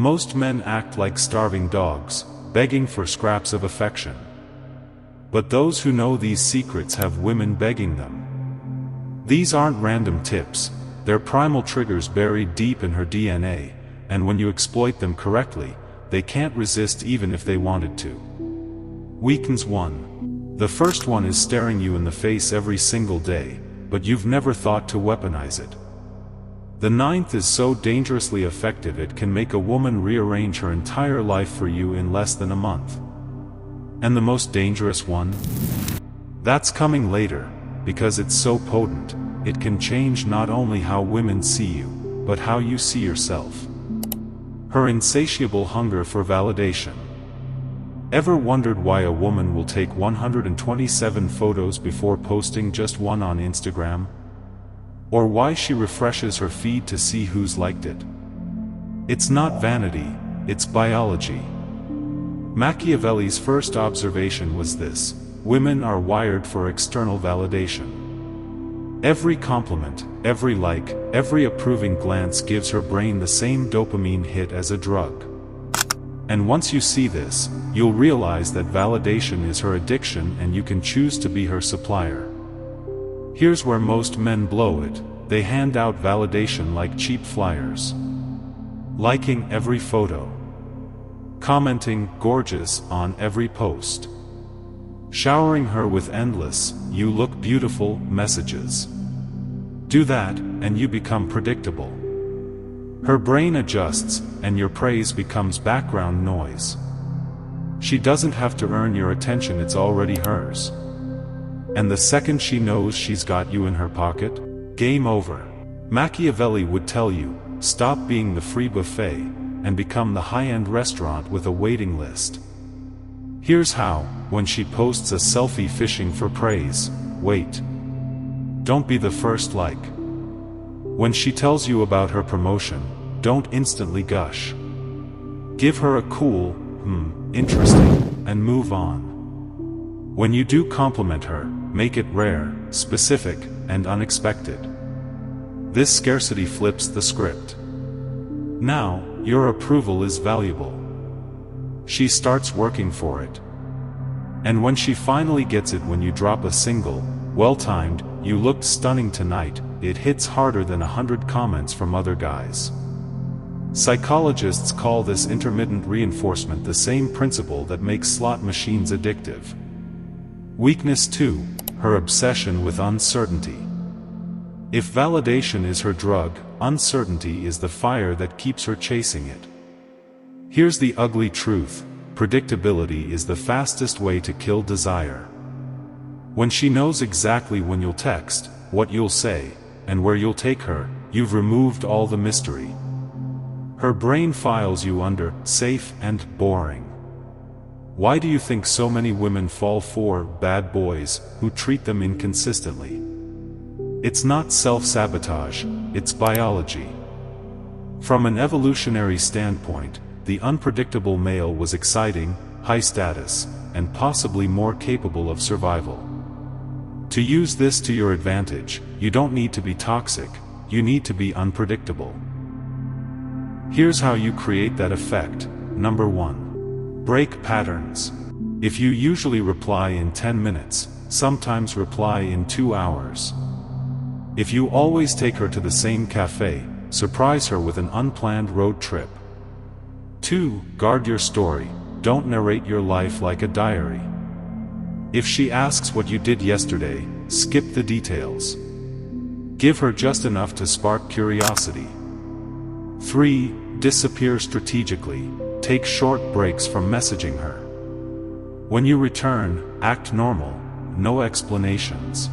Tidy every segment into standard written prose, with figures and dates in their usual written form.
Most men act like starving dogs, begging for scraps of affection. But those who know these secrets have women begging them. These aren't random tips, they're primal triggers buried deep in her DNA, and when you exploit them correctly, they can't resist even if they wanted to. Weakens 1. The first one is staring you in the face every single day, but you've never thought to weaponize it. The 9th is so dangerously effective it can make a woman rearrange her entire life for you in less than a month. And the most dangerous one? That's coming later, because it's so potent, it can change not only how women see you, but how you see yourself. Her insatiable hunger for validation. Ever wondered why a woman will take 127 photos before posting just one on Instagram? Or why she refreshes her feed to see who's liked it? It's not vanity, it's biology. Machiavelli's first observation was this: women are wired for external validation. Every compliment, every like, every approving glance gives her brain the same dopamine hit as a drug. And once you see this, you'll realize that validation is her addiction and you can choose to be her supplier. Here's where most men blow it: they hand out validation like cheap flyers. Liking every photo. Commenting "gorgeous" on every post. Showering her with endless "you look beautiful" messages. Do that, and you become predictable. Her brain adjusts, and your praise becomes background noise. She doesn't have to earn your attention, it's already hers. And the second she knows she's got you in her pocket, game over. Machiavelli would tell you, stop being the free buffet, and become the high-end restaurant with a waiting list. Here's how: when she posts a selfie fishing for praise, wait. Don't be the first like. When she tells you about her promotion, don't instantly gush. Give her a cool, interesting, and move on. When you do compliment her, make it rare, specific, and unexpected. This scarcity flips the script. Now, your approval is valuable. She starts working for it. And when she finally gets it, when you drop a single, well-timed, "You looked stunning tonight," it hits harder than 100 comments from other guys. Psychologists call this intermittent reinforcement, the same principle that makes slot machines addictive. Weakness 2, her obsession with uncertainty. If validation is her drug, uncertainty is the fire that keeps her chasing it. Here's the ugly truth: predictability is the fastest way to kill desire. When she knows exactly when you'll text, what you'll say, and where you'll take her, you've removed all the mystery. Her brain files you under safe and boring. Why do you think so many women fall for bad boys who treat them inconsistently? It's not self-sabotage, it's biology. From an evolutionary standpoint, the unpredictable male was exciting, high status, and possibly more capable of survival. To use this to your advantage, you don't need to be toxic, you need to be unpredictable. Here's how you create that effect. Number 1. Break patterns. If you usually reply in 10 minutes, sometimes reply in 2 hours. If you always take her to the same cafe, surprise her with an unplanned road trip. 2. Guard your story. Don't narrate your life like a diary. If she asks what you did yesterday, skip the details. Give her just enough to spark curiosity. 3. Disappear strategically. Take short breaks from messaging her. When you return, act normal, no explanations.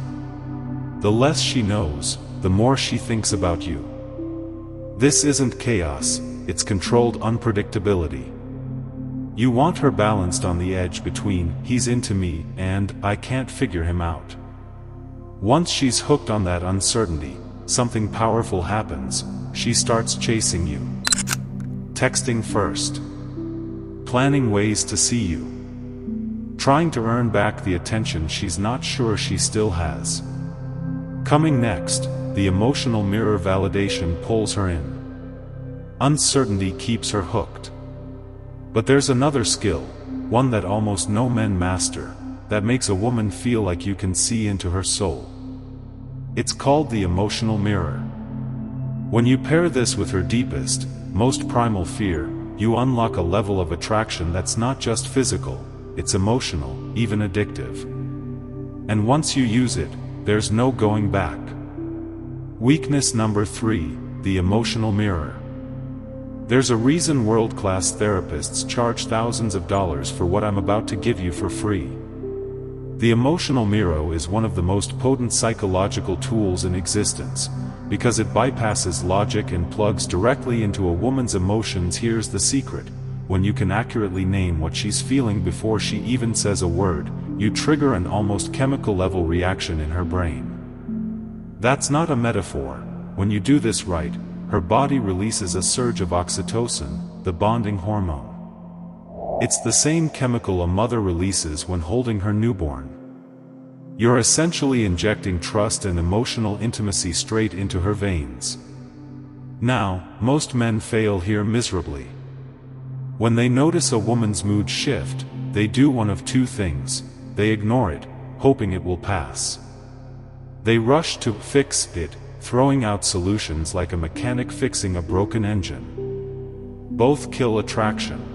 The less she knows, the more she thinks about you. This isn't chaos, it's controlled unpredictability. You want her balanced on the edge between "he's into me" and "I can't figure him out." Once she's hooked on that uncertainty, something powerful happens. She starts chasing you. Texting first. Planning ways to see you. Trying to earn back the attention she's not sure she still has. Coming next, the emotional mirror validation pulls her in. Uncertainty keeps her hooked. But there's another skill, one that almost no men master, that makes a woman feel like you can see into her soul. It's called the emotional mirror. When you pair this with her deepest, most primal fear, you unlock a level of attraction that's not just physical, it's emotional, even addictive. And once you use it, there's no going back. Weakness number 3, the emotional mirror. There's a reason world-class therapists charge thousands of dollars for what I'm about to give you for free. The emotional mirror is one of the most potent psychological tools in existence, because it bypasses logic and plugs directly into a woman's emotions. Here's the secret: when you can accurately name what she's feeling before she even says a word, you trigger an almost chemical level reaction in her brain. That's not a metaphor. When you do this right, her body releases a surge of oxytocin, the bonding hormone. It's the same chemical a mother releases when holding her newborn. You're essentially injecting trust and emotional intimacy straight into her veins. Now, most men fail here miserably. When they notice a woman's mood shift, they do one of two things: they ignore it, hoping it will pass. They rush to fix it, throwing out solutions like a mechanic fixing a broken engine. Both kill attraction.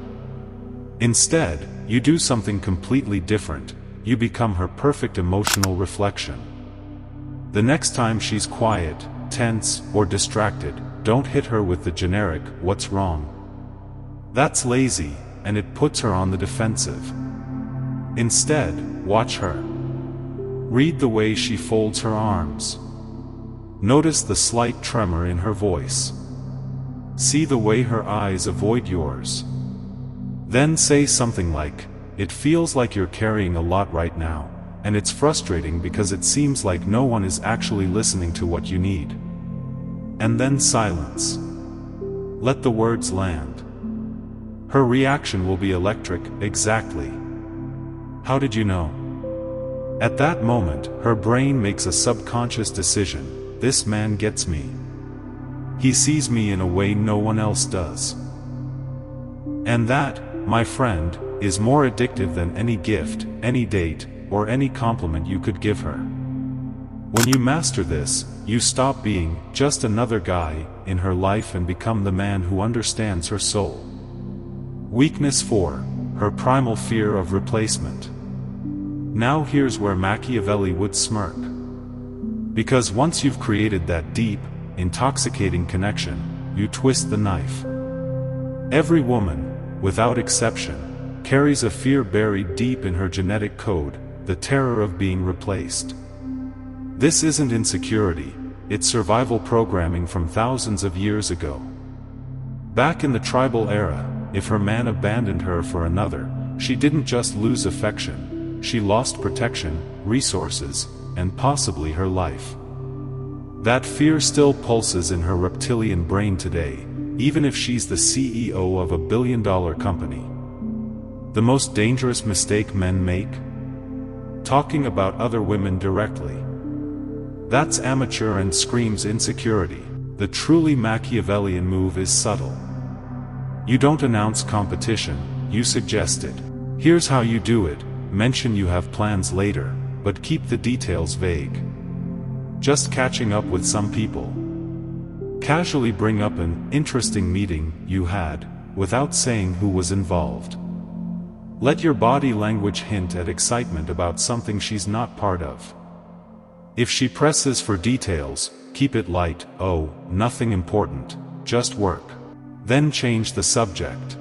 Instead, you do something completely different. You become her perfect emotional reflection. The next time she's quiet, tense, or distracted, don't hit her with the generic "what's wrong?" That's lazy, and it puts her on the defensive. Instead, watch her. Read the way she folds her arms. Notice the slight tremor in her voice. See the way her eyes avoid yours. Then say something like, "It feels like you're carrying a lot right now, and it's frustrating because it seems like no one is actually listening to what you need." And then silence. Let the words land. Her reaction will be electric. "Exactly. How did you know?" At that moment, her brain makes a subconscious decision: this man gets me. He sees me in a way no one else does. And that, my friend, is more addictive than any gift, any date, or any compliment you could give her. When you master this, you stop being just another guy in her life and become the man who understands her soul. Weakness 4, her primal fear of replacement. Now here's where Machiavelli would smirk. Because once you've created that deep, intoxicating connection, you twist the knife. Every woman, without exception, carries a fear buried deep in her genetic code, the terror of being replaced. This isn't insecurity, it's survival programming from thousands of years ago. Back in the tribal era, if her man abandoned her for another, she didn't just lose affection, she lost protection, resources, and possibly her life. That fear still pulses in her reptilian brain today, even if she's the CEO of $1 billion company. The most dangerous mistake men make? Talking about other women directly. That's amateur and screams insecurity. The truly Machiavellian move is subtle. You don't announce competition, you suggest it. Here's how you do it: mention you have plans later, but keep the details vague. Just catching up with some people. Casually bring up an interesting meeting you had, without saying who was involved. Let your body language hint at excitement about something she's not part of. If she presses for details, keep it light: "Oh, nothing important, just work." Then change the subject.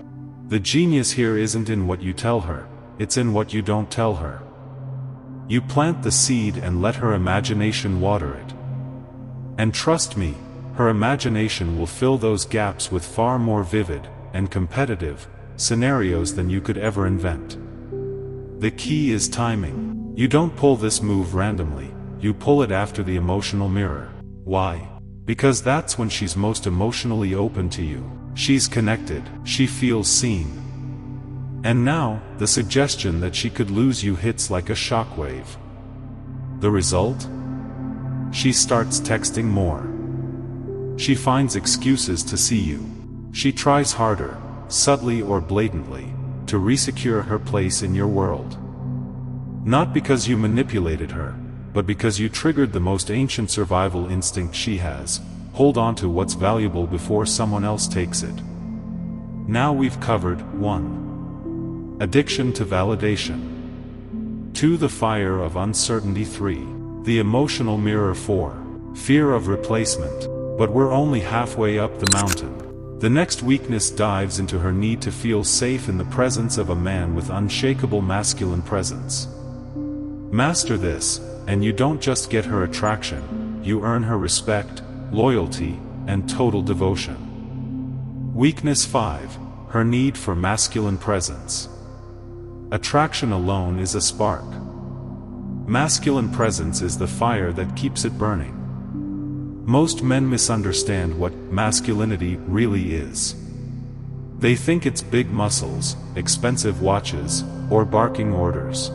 The genius here isn't in what you tell her, it's in what you don't tell her. You plant the seed and let her imagination water it. And trust me, her imagination will fill those gaps with far more vivid and competitive scenarios than you could ever invent. The key is timing. You don't pull this move randomly, you pull it after the emotional mirror. Why? Because that's when she's most emotionally open to you. She's connected, she feels seen. And now, the suggestion that she could lose you hits like a shockwave. The result? She starts texting more. She finds excuses to see you. She tries harder, subtly or blatantly, to resecure her place in your world. Not because you manipulated her, but because you triggered the most ancient survival instinct she has: hold on to what's valuable before someone else takes it. Now we've covered 1. Addiction to validation. 2. The fire of uncertainty. 3. The emotional mirror. 4. Fear of replacement. But we're only halfway up the mountain. The next weakness dives into her need to feel safe in the presence of a man with unshakable masculine presence. Master this, and you don't just get her attraction, you earn her respect, loyalty, and total devotion. Weakness 5. Her need for masculine presence. Attraction alone is a spark. Masculine presence is the fire that keeps it burning. Most men misunderstand what masculinity really is. They think it's big muscles, expensive watches, or barking orders.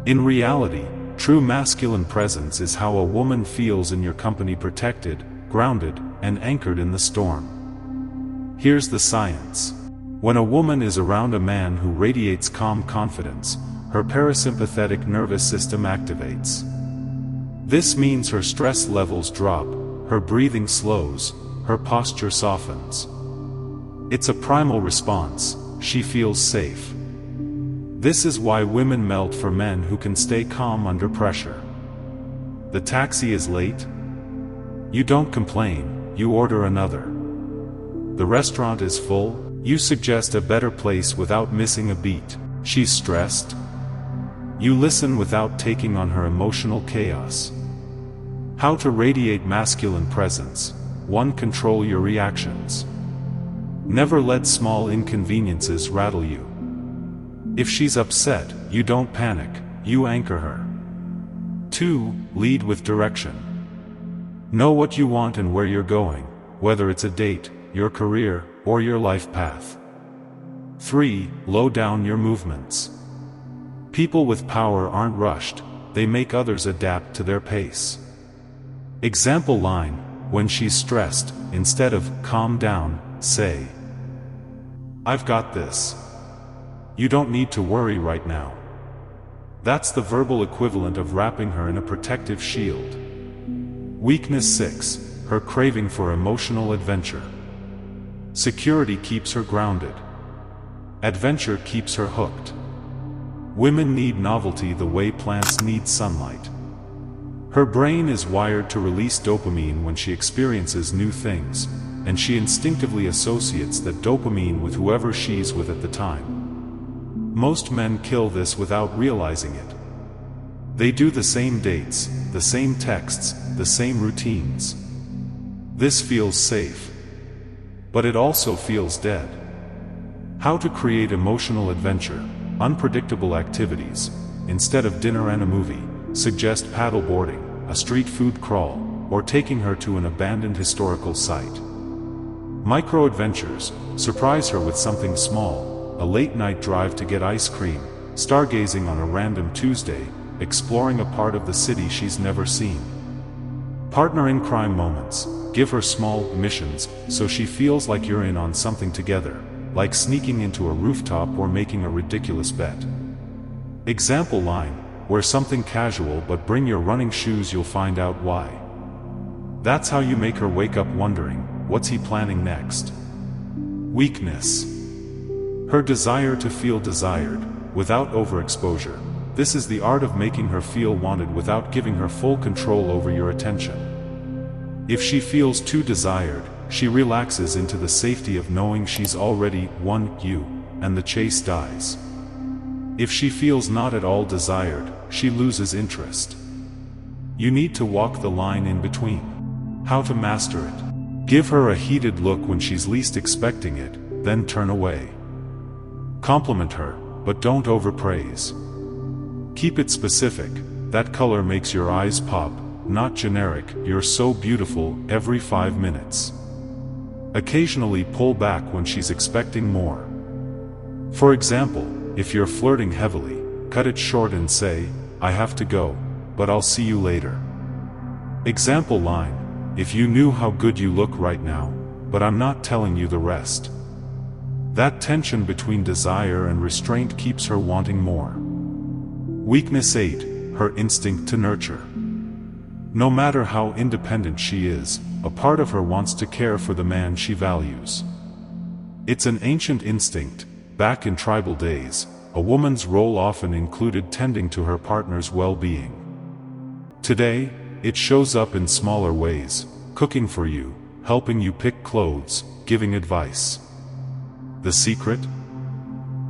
In reality, true masculine presence is how a woman feels in your company, protected, grounded, and anchored in the storm. Here's the science. When a woman is around a man who radiates calm confidence, her parasympathetic nervous system activates. This means her stress levels drop, her breathing slows, her posture softens. It's a primal response. She feels safe. This is why women melt for men who can stay calm under pressure. The taxi is late? You don't complain, you order another. The restaurant is full? You suggest a better place without missing a beat. She's stressed? You listen without taking on her emotional chaos. How to radiate masculine presence. 1. Control your reactions. Never let small inconveniences rattle you. If she's upset, you don't panic, you anchor her. 2. Lead with direction. Know what you want and where you're going, whether it's a date, your career, or your life path. 3. Slow down your movements. People with power aren't rushed, they make others adapt to their pace. Example line: when she's stressed, instead of "calm down," say, "I've got this. You don't need to worry right now." That's the verbal equivalent of wrapping her in a protective shield. Weakness 6. Her craving for emotional adventure. Security keeps her grounded. Adventure keeps her hooked. Women need novelty the way plants need sunlight. Her brain is wired to release dopamine when she experiences new things, and she instinctively associates that dopamine with whoever she's with at the time. Most men kill this without realizing it. They do the same dates, the same texts, the same routines. This feels safe. But it also feels dead. How to create emotional adventure. Unpredictable activities. Instead of dinner and a movie, suggest paddle boarding, a street food crawl, or taking her to an abandoned historical site. Micro-adventures. Surprise her with something small. A late-night drive to get ice cream, stargazing on a random Tuesday, exploring a part of the city she's never seen. Partner in crime moments. Give her small missions so she feels like you're in on something together, like sneaking into a rooftop or making a ridiculous bet. Example line: wear something casual but bring your running shoes, you'll find out why. That's how you make her wake up wondering, what's he planning next? Weakness. Her desire to feel desired, without overexposure. This is the art of making her feel wanted without giving her full control over your attention. If she feels too desired, she relaxes into the safety of knowing she's already won you, and the chase dies. If she feels not at all desired, she loses interest. You need to walk the line in between. How to master it. Give her a heated look when she's least expecting it, then turn away. Compliment her, but don't overpraise. Keep it specific. That color makes your eyes pop, not generic, "You're so beautiful," every 5 minutes. Occasionally pull back when she's expecting more. For example, if you're flirting heavily, cut it short and say, "I have to go, but I'll see you later." Example line: if you knew how good you look right now, but I'm not telling you the rest. That tension between desire and restraint keeps her wanting more. Weakness 8, her instinct to nurture. No matter how independent she is, a part of her wants to care for the man she values. It's an ancient instinct. Back in tribal days, a woman's role often included tending to her partner's well-being. Today, it shows up in smaller ways, cooking for you, helping you pick clothes, giving advice. The secret?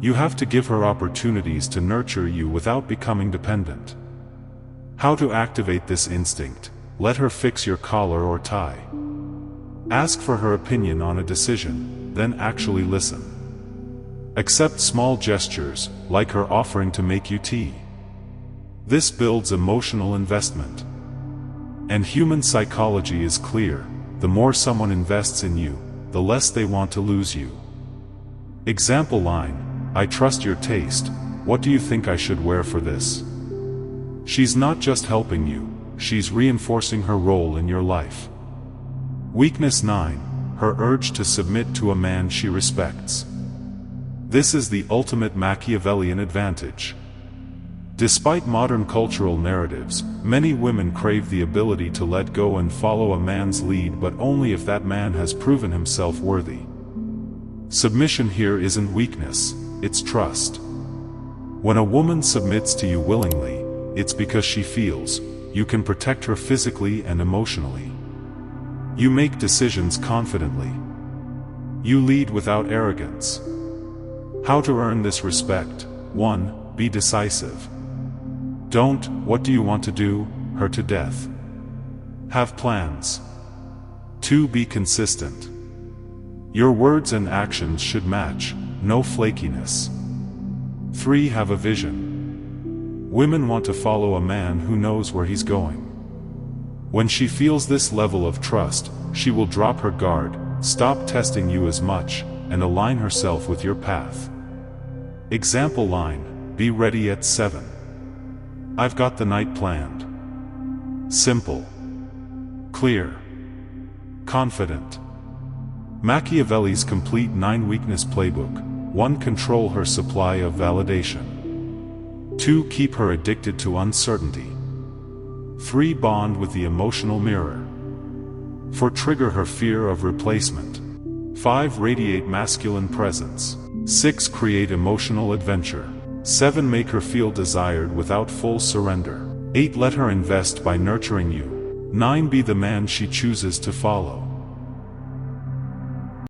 You have to give her opportunities to nurture you without becoming dependent. How to activate this instinct? Let her fix your collar or tie. Ask for her opinion on a decision, then actually listen. Accept small gestures, like her offering to make you tea. This builds emotional investment. And human psychology is clear: the more someone invests in you, the less they want to lose you. Example line: I trust your taste, what do you think I should wear for this? She's not just helping you, she's reinforcing her role in your life. Weakness 9, her urge to submit to a man she respects. This is the ultimate Machiavellian advantage. Despite modern cultural narratives, many women crave the ability to let go and follow a man's lead, but only if that man has proven himself worthy. Submission here isn't weakness, it's trust. When a woman submits to you willingly, it's because she feels you can protect her physically and emotionally. You make decisions confidently. You lead without arrogance. How to earn this respect? 1. Be decisive. Don't, what do you want to do, her to death. Have plans. 2. Be consistent. Your words and actions should match, no flakiness. 3. Have a vision. Women want to follow a man who knows where he's going. When she feels this level of trust, she will drop her guard, stop testing you as much, and align herself with your path. Example line: be ready at 7. I've got the night planned. Simple. Clear. Confident. Machiavelli's complete 9-weakness playbook. 1. Control her supply of validation. 2. Keep her addicted to uncertainty. 3. Bond with the emotional mirror. 4. Trigger her fear of replacement. 5. Radiate masculine presence. 6. Create emotional adventure. 7. Make her feel desired without full surrender. 8. Let her invest by nurturing you. 9. Be the man she chooses to follow.